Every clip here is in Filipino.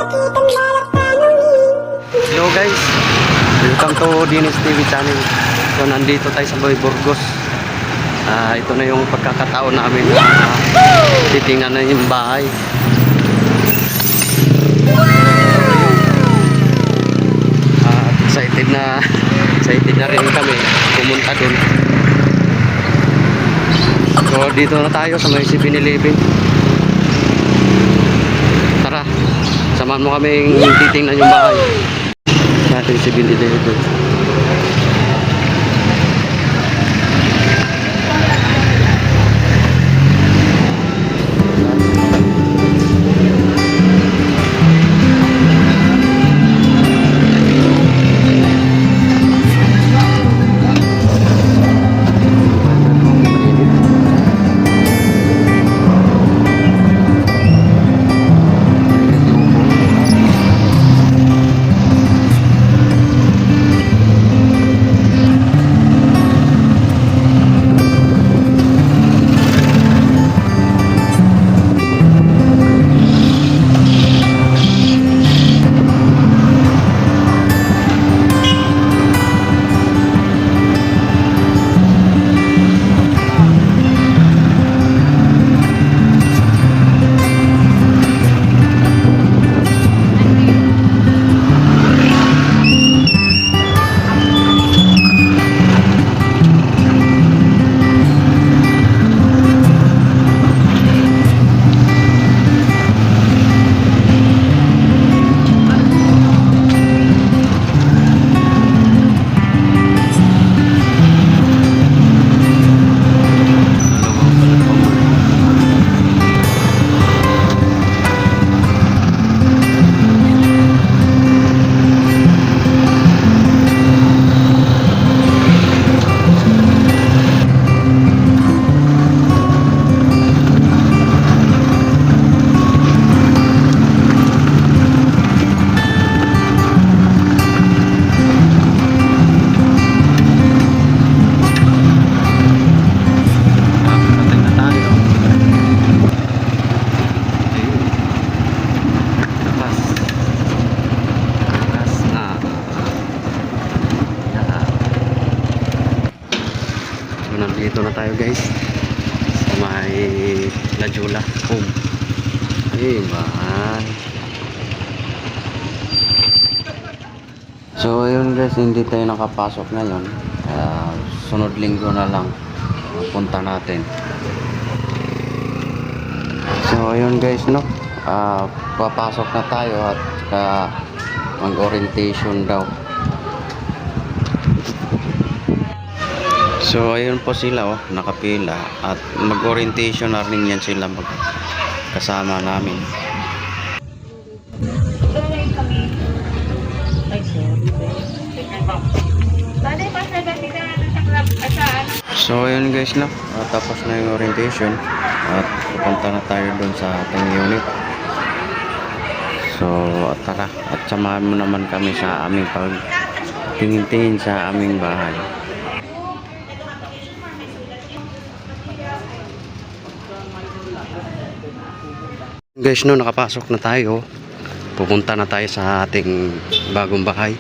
Hello guys, welcome to Dennis TV channel. So nandito tayo sa Burgos. Ito na yung pagkakataon namin na titingnan na yung bahay. Excited na rin kami pumunta dun. So dito na tayo sa may 7-Eleven. Tara, samahan mo kaming titingnan yung bahay sa ating 7-Eleven. Nandito na tayo guys sa may Lajula home. Ayun. So ayun guys, hindi tayo nakapasok ngayon. Sunod linggo na lang punta natin. So ayun guys, no, papasok na tayo at mag-orientation daw. So ayun po sila, nakapila at mag-orientation na rin yan sila kasama namin. So ayun guys, no, tapos na yung orientation at pupunta na tayo dun sa ating unit. So tara, at samahan mo naman kami sa aming pagtingin-tingin sa aming bahay. Guys, no, nakapasok na tayo. Pupunta na tayo sa ating bagong bahay.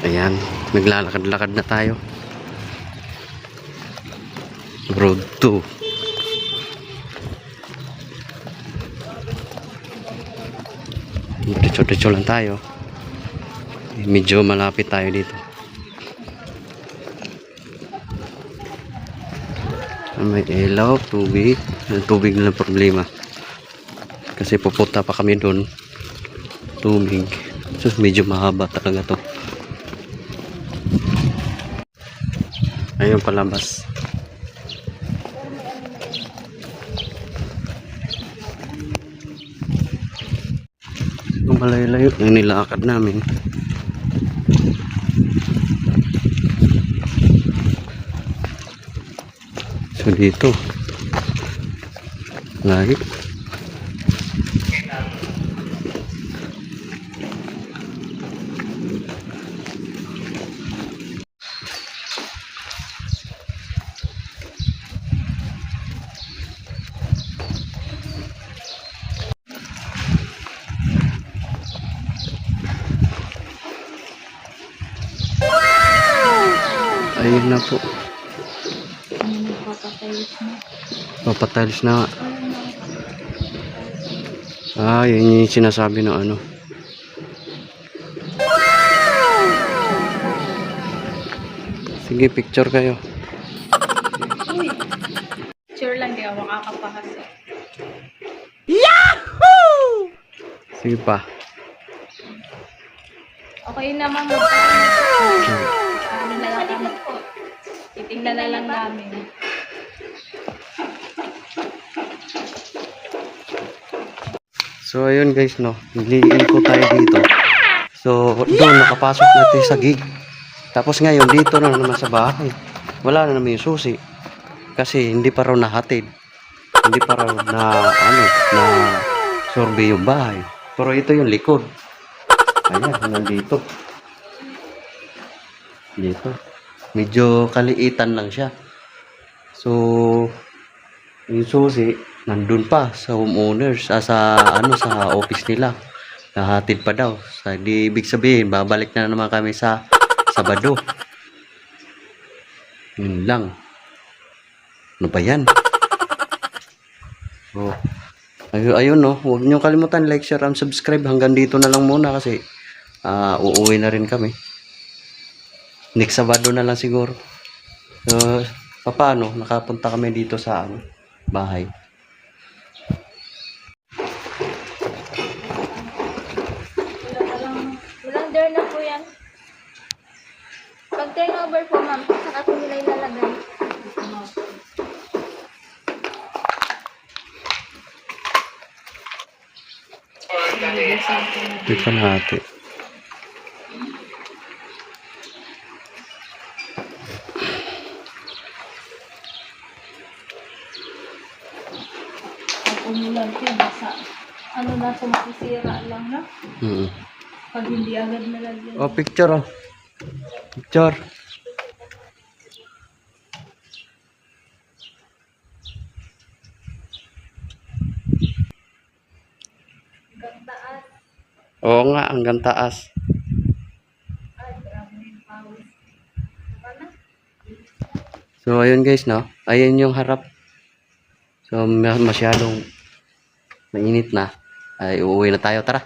Ayan, naglalakad-lakad na tayo. Road 2. Diretso-diretso lang tayo. Medyo malapit tayo dito. May ilaw, tubig. Tubig na lang problema. Kasi pupunta pa kami doon. Tubig. So, medyo mahaba talaga to. Ayun palabas. Ang malayo-layo yung nilakad namin. So dito lagi Ayun na po. Papatayos na. Papatiles na. Ah, yun yung sinasabi ng ano. Sige, picture kayo. Uy! Sure lang, di ako makakapahas eh. Sige pa. Okay naman mo. Ano na lang kami. Titingnan na lang namin. So ayun guys, no, nag-iinko tayo dito. So doon nakapasok natin sa gig. Tapos ngayon dito na naman sa bahay. Wala na naman yung susi. Kasi hindi pa raw nahatid. Hindi pa raw na ano, na survey yung bahay. Pero ito yung likod. Ayan, nandito. Dito. Medyo kaliitan lang siya. So yung susi nandun pa sa homeowners, sa ano, sa office nila. Nahatid pa daw. So, di ibig sabihin, babalik na naman kami sa Sabado. Yun lang. Ano ba yan? So, ayun no, huwag niyo kalimutan like, share, and subscribe. Hanggang dito na lang muna kasi uuwi na rin kami. Next Sabado na lang siguro. So, paano? Nakapunta kami dito sa bahay. Walang dare na po yan. Pag turnover po ma'am, saka po nila ilalagay. Ito natin. Pag umulan po, basta ano na po masisira lang na. Pag hindi agad nalagyan. Oh, picture oh. Picture. Hanggang taas. Oo nga, hanggang taas. Ay, grabe yung pawis. Saka na. So, ayun guys, no? Ayun yung harap. So, masyadong mainit na. Ay, uuwi na tayo. Tara.